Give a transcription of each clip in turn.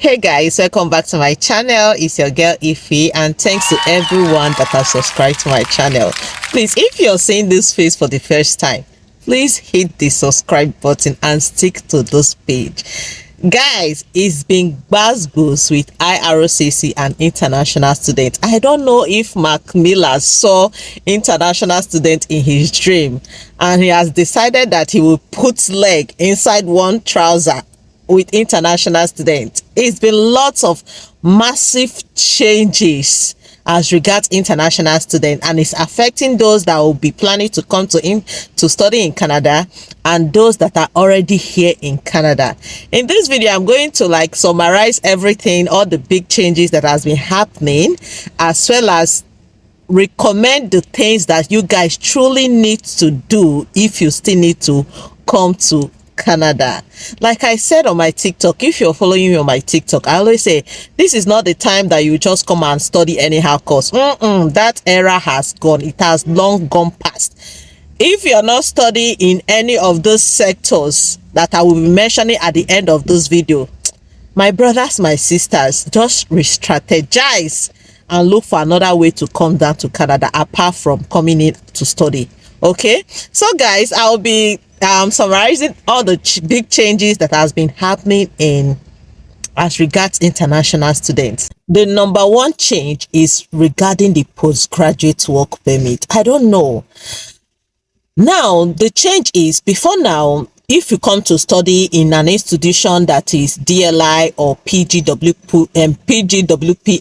Hey guys, welcome back to my channel. It's your girl Ify, and thanks to everyone that has subscribed to my channel. Please, if you're seeing this face for the first time, please hit the subscribe button and stick to this page. Guys, it's been buzz with IRCC and international students. I don't know if Mark Miller saw international student in his dream and he has decided that he will put leg inside one trouser with international students. It's been lots of massive changes as regards international students, and it's affecting those that will be planning to come to study in Canada and those that are already here in Canada. In this video, I'm going to summarize everything, all the big changes that has been happening, as well as recommend the things that you guys truly need to do if you still need to come to Canada. Like I said on my TikTok, if you're following me on my TikTok, I always say this is not the time that you just come and study anyhow course. That era has gone. It has long gone past. If you're not studying in any of those sectors that I will be mentioning at the end of this video, my brothers, my sisters, just re-strategize and look for another way to come down to Canada apart from coming in to study. Okay, so guys, I'll be summarizing all the big changes that has been happening in as regards international students. The number one change is regarding the postgraduate work permit. I don't know. Now, the change is, before now, if you come to study in an institution that is DLI or PGWP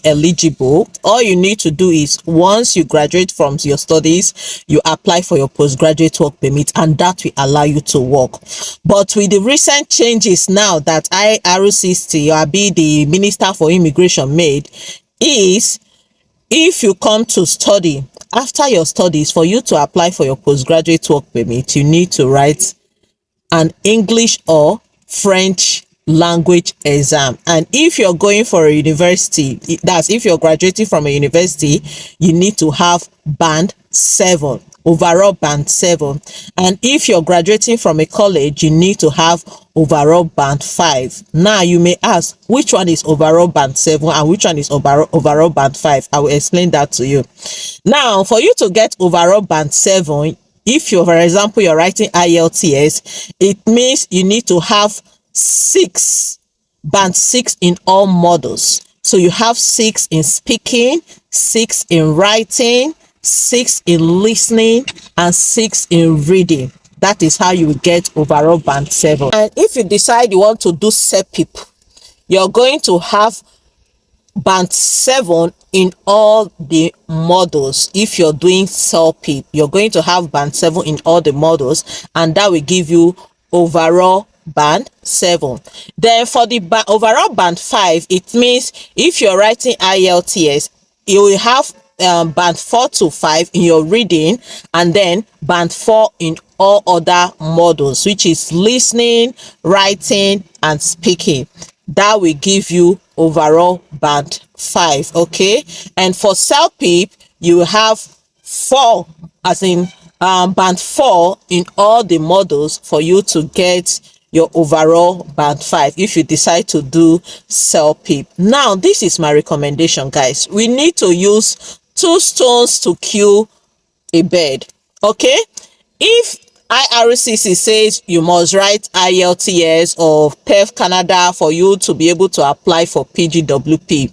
eligible, all you need to do is, once you graduate from your studies, you apply for your postgraduate work permit, and that will allow you to work. But with the recent changes now that IRCC, or be the Minister for Immigration, made, is if you come to study, after your studies, for you to apply for your postgraduate work permit, you need to write an English or French language exam. And if you're going for a university, that's if you're graduating from a university, you need to have band 7, overall band 7. And if you're graduating from a college, you need to have overall band 5. Now you may ask, which one is overall band 7 and which one is overall band 5? I will explain that to you. Now, for you to get overall band 7, if you're, for example, you're writing IELTS, it means you need to have band 6 in all models. So you have 6 in speaking, 6 in writing, 6 in listening, and 6 in reading. That is how you will get overall band 7. And if you decide you want to do SOWP, you're going to have band 7 in all the models. If you're doing SOWP, you're going to have band 7 in all the models, and that will give you overall band 7. Then for the overall band 5, it means if you're writing IELTS, you will have band 4 to 5 in your reading, and then band 4 in all other models, which is listening, writing, and speaking. That will give you overall band 5. Okay, and for SOWP, you have 4, as in band 4 in all the models for you to get your overall band 5 if you decide to do SOWP. Now, this is my recommendation, guys. We need to use 2 stones to kill a bird. Okay, if IRCC says you must write IELTS or TEF Canada for you to be able to apply for PGWP,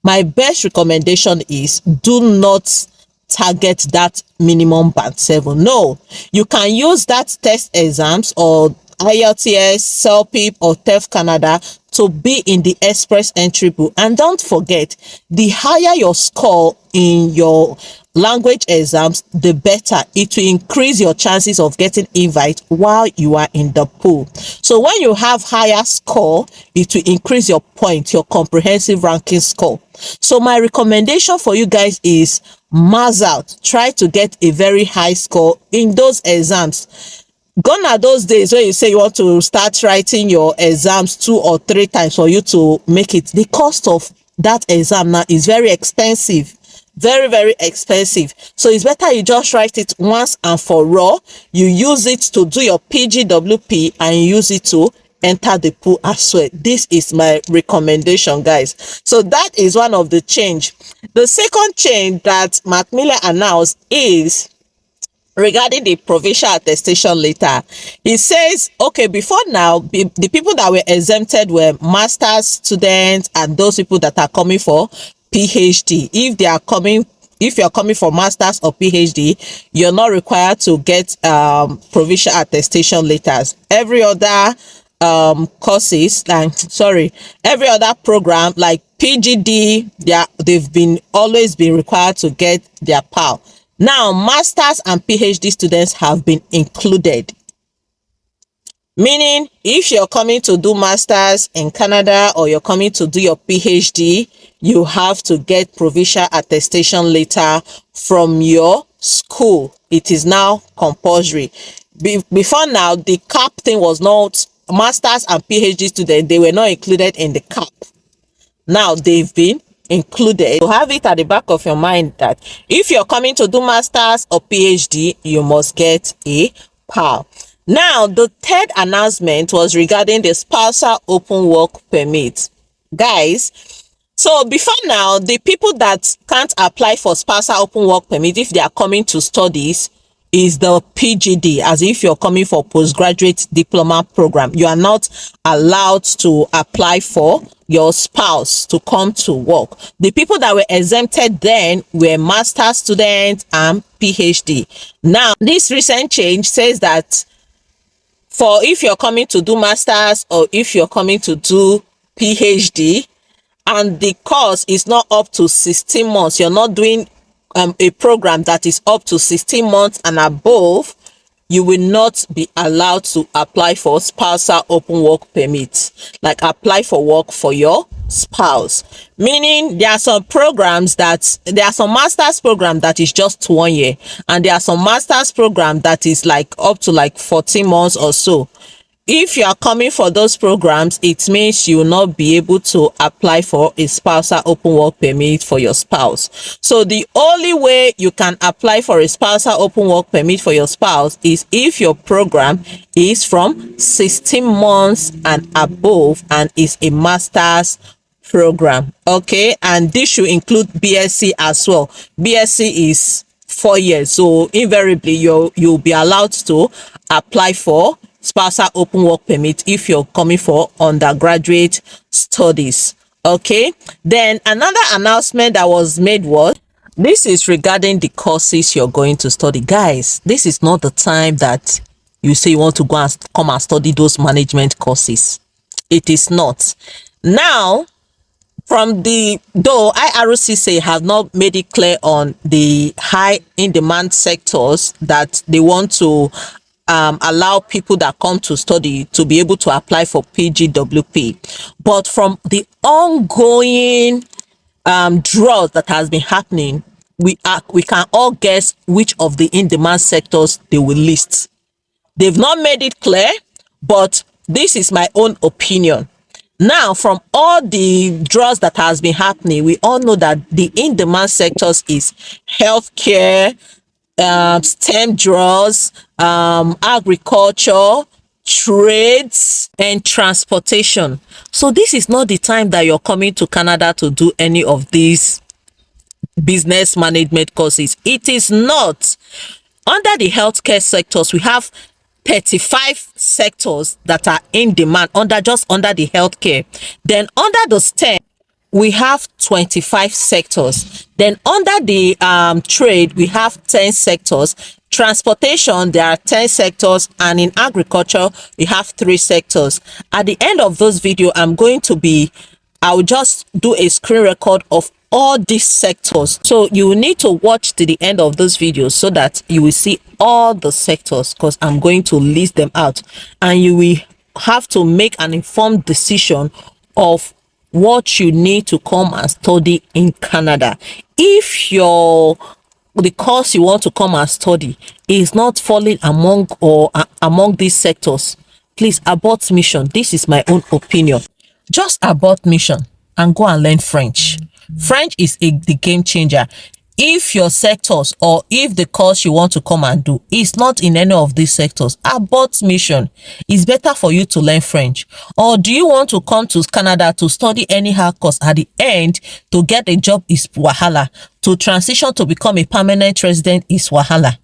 my best recommendation is do not target that minimum band 7. No, you can use that test exams or IELTS, SOWP, or TEF Canada to be in the express entry book. And don't forget, the higher your score in your language exams, the better. It will increase your chances of getting invite while you are in the pool. So when you have higher score, it will increase your point, your comprehensive ranking score. So my recommendation for you guys is mass out. Try to get a very high score in those exams. Gone are those days where you say you want to start writing your exams 2 or 3 times for you to make it. The cost of that exam now is very expensive. Very expensive. So it's better you just write it once and for all. You use it to do your PGWP and use it to enter the pool as well. This is my recommendation, guys. So that is one of the change. The second change that Macmillan announced is regarding the provincial attestation letter. He says, okay, before now, the people that were exempted were master's students and those people that are coming for PhD. If you're coming for master's or PhD, you're not required to get provincial attestation letters. Every other courses, like every other program like PGD, they've always been required to get their PAL. Now, masters and PhD students have been included. Meaning, if you're coming to do masters in Canada or you're coming to do your PhD, you have to get provincial attestation letter from your school. It is now compulsory. Before now, the CAP thing was not, masters and PhD students, they were not included in the CAP. Now they've been included. You have it at the back of your mind that if you're coming to do masters or PhD, you must get a PAL. Now, the third announcement was regarding the spousal open work permit. Guys, so before now, the people that can't apply for spousal open work permit if they are coming to studies is the PGD. As if you're coming for postgraduate diploma program, you are not allowed to apply for your spouse to come to work. The people that were exempted then were master students and PhD. Now, this recent change says that for if you're coming to do masters or if you're coming to do PhD and the course is not up to 16 months, you're not doing a program that is up to 16 months and above, you will not be allowed to apply for spousal open work permit, like apply for work for your spouse. Meaning there are some programs there are some master's program that is just 1 year, and there are some master's program that is like up to like 14 months or so. If you are coming for those programs, it means you will not be able to apply for a spousal open work permit for your spouse. So the only way you can apply for a spousal open work permit for your spouse is if your program is from 16 months and above and is a master's program. Okay, and this should include BSc as well. BSc is 4 years, so invariably you'll be allowed to apply for spousal open work permit if you're coming for undergraduate studies. Okay, then another announcement that was made was, this is regarding the courses you're going to study. Guys, this is not the time that you say you want to go and come and study those management courses. It is not. Now, though IRCC have not made it clear on the high in demand sectors that they want to allow people that come to study to be able to apply for PGWP. But from the ongoing draws that has been happening, we can all guess which of the in-demand sectors they will list. They've not made it clear, but this is my own opinion. Now, from all the draws that has been happening, we all know that the in-demand sectors is healthcare, STEM draws, agriculture, trades, and transportation. So this is not the time that you're coming to Canada to do any of these business management courses. It is not. Under the healthcare sectors, we have 35 sectors that are in demand just under the healthcare. Then under the STEM, we have 25 sectors. Then under the trade, we have 10 sectors. Transportation, there are 10 sectors, and in agriculture, we have 3 sectors. At the end of this video, I will just do a screen record of all these sectors. So you will need to watch to the end of this video so that you will see all the sectors, because I'm going to list them out, and you will have to make an informed decision of what you need to come and study in Canada. If the course you want to come and study is not falling among these sectors, please abort mission. This is my own opinion. Just abort mission and go and learn French. French is the game changer. If your sectors or if the course you want to come and do is not in any of these sectors, abort mission. It's better for you to learn French. Or do you want to come to Canada to study anyhow course, at the end to get a job is wahala, to transition to become a permanent resident is wahala.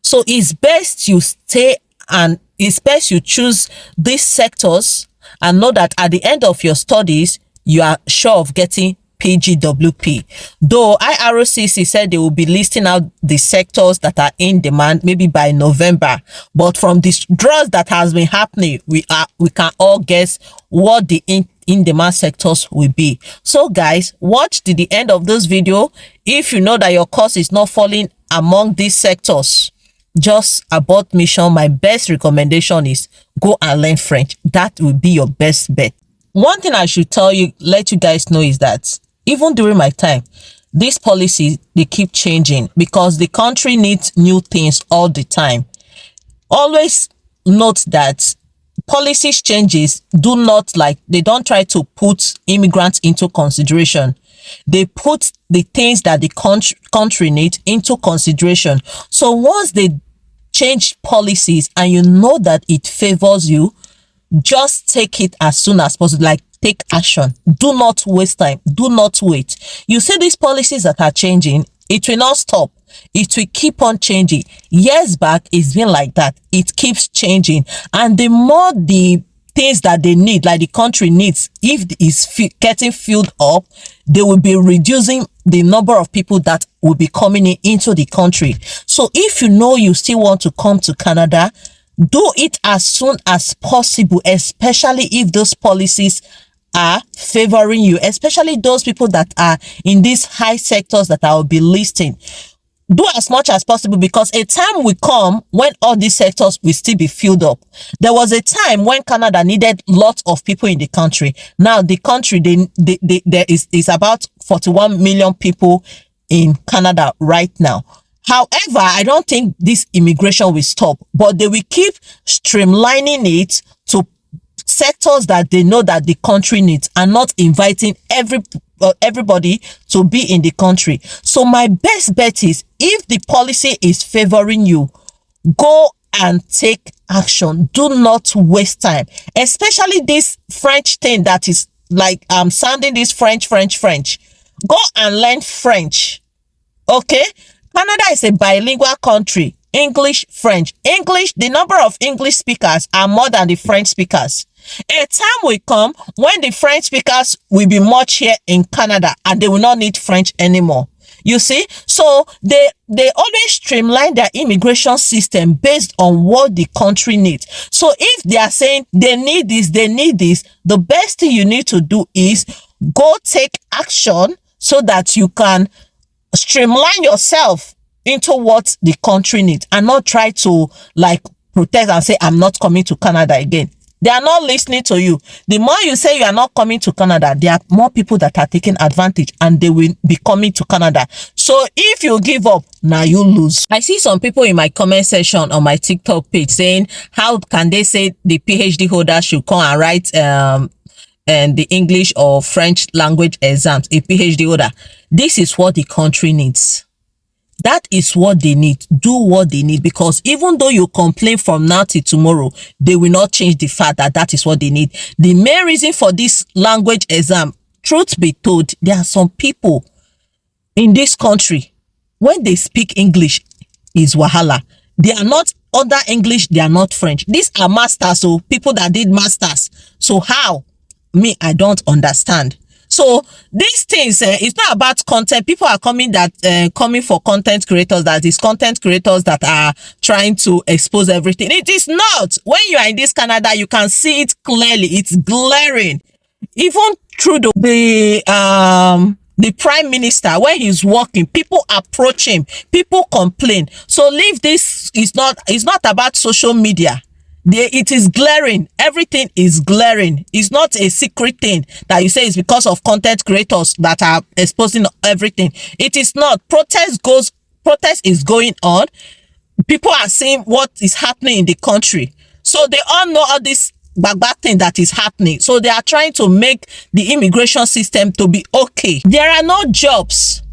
So it's best you stay, and it's best you choose these sectors and know that at the end of your studies you are sure of getting PGWP. Though IRCC said they will be listing out the sectors that are in demand maybe by November, but from this draws that has been happening, we can all guess what the in demand sectors will be. So guys, watch to the end of this video. If you know that your course is not falling among these sectors, just abort mission. My best recommendation is go and learn French. That will be your best bet. One thing I should let you guys know is that even during my time, these policies, they keep changing because the country needs new things all the time. Always note that policies changes they don't try to put immigrants into consideration. They put the things that the country needs into consideration. So once they change policies and you know that it favors you, just take it as soon as possible. Like, take action. Do not waste time. Do not wait. You see these policies that are changing, it will not stop. It will keep on changing. Years back, it's been like that. It keeps changing. And the more the things that they need, like the country needs, if it's getting filled up, they will be reducing the number of people that will be coming into the country. So if you know you still want to come to Canada, do it as soon as possible, especially if those policies are favoring you, especially those people that are in these high sectors that I will be listing. Do as much as possible, because a time will come when all these sectors will still be filled up. There was a time when Canada needed lots of people in the country. Now the country, there is about 41 million people in Canada right now. However, I don't think this immigration will stop, but they will keep streamlining it to sectors that they know that the country needs, and not inviting everybody to be in the country. So my best bet is, if the policy is favoring you, go and take action. Do not waste time, especially this French thing that is like sounding this French. Go and learn French. Okay, Canada is a bilingual country. English, French. English, the number of English speakers are more than the French speakers. A time will come when the French speakers will be much here in Canada and they will not need French anymore. You see, so they always streamline their immigration system based on what the country needs. So if they are saying they need this, the best thing you need to do is go take action so that you can streamline yourself into what the country needs, and not try to like protest and say, I'm not coming to Canada again. They are not listening to you. The more you say you are not coming to Canada, there are more people that are taking advantage and they will be coming to Canada. So if you give up, now you lose. I see some people in my comment section on my TikTok page saying, how can they say the PhD holder should come and write and the English or French language exams, a PhD holder? This is what the country needs. That is what they need. Do what they need, because even though you complain from now till tomorrow, they will not change the fact that that is what they need. The main reason for this language exam, truth be told, there are some people in this country, when they speak English, is wahala. They are not other English, they are not French. These are masters, so people that did masters. So how? Me, I don't understand. So these things, it's not about content. People are coming for content creators, that is content creators that are trying to expose everything. It is not. When you are in this Canada, you can see it clearly. It's glaring. Even through the prime minister, when he's walking, people approach him, people complain. So leave this. It's not about social media. It is glaring. Everything is glaring. It's not a secret thing that you say it's because of content creators that are exposing everything. It is not. Protest is going on. People are seeing what is happening in the country. So they all know all this bad thing that is happening. So they are trying to make the immigration system to be okay. There are no jobs.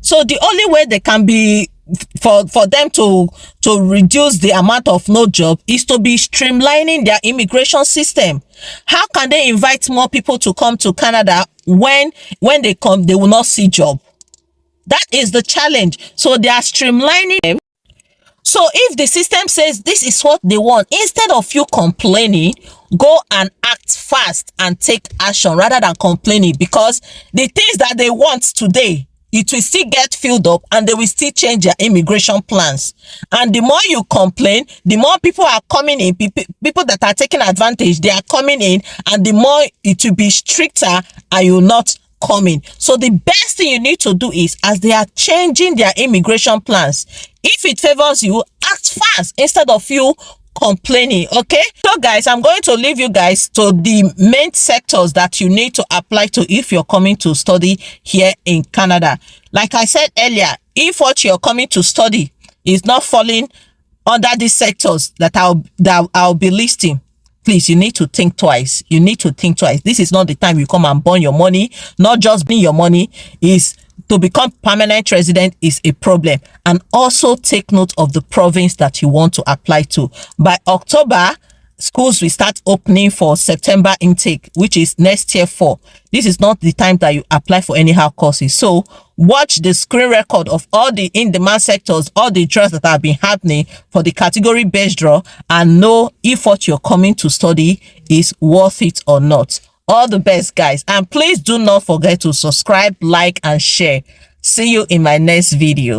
So the only way they can be for them to reduce the amount of no job is to be streamlining their immigration system. How can they invite more people to come to Canada when they come they will not see job? That is the challenge. So they are streamlining them. So if the system says this is what they want, instead of you complaining, go and act fast and take action rather than complaining, because the things that they want today, it will still get filled up and they will still change their immigration plans. And the more you complain, the more people are coming in, people that are taking advantage, they are coming in, and the more it will be stricter and you will not coming. So the best thing you need to do is, as they are changing their immigration plans, if it favors you, act fast instead of you complaining. Okay, so guys, I'm going to leave you guys to the main sectors that you need to apply to if you're coming to study here in Canada. Like I said earlier, if what you're coming to study is not falling under these sectors that I'll be listing, please, you need to think twice. You need to think twice. This is not the time you come and burn your money. Not just burn your money, is to become permanent resident is a problem. And also take note of the province that you want to apply to. By October, schools will start opening for September intake, which is next year fall. This is not the time that you apply for anyhow courses. So watch the screen record of all the in-demand sectors, all the draws that have been happening for the category based draw, and know if what you're coming to study is worth it or not. All the best, guys, and please do not forget to subscribe, like, and share. See you in my next video.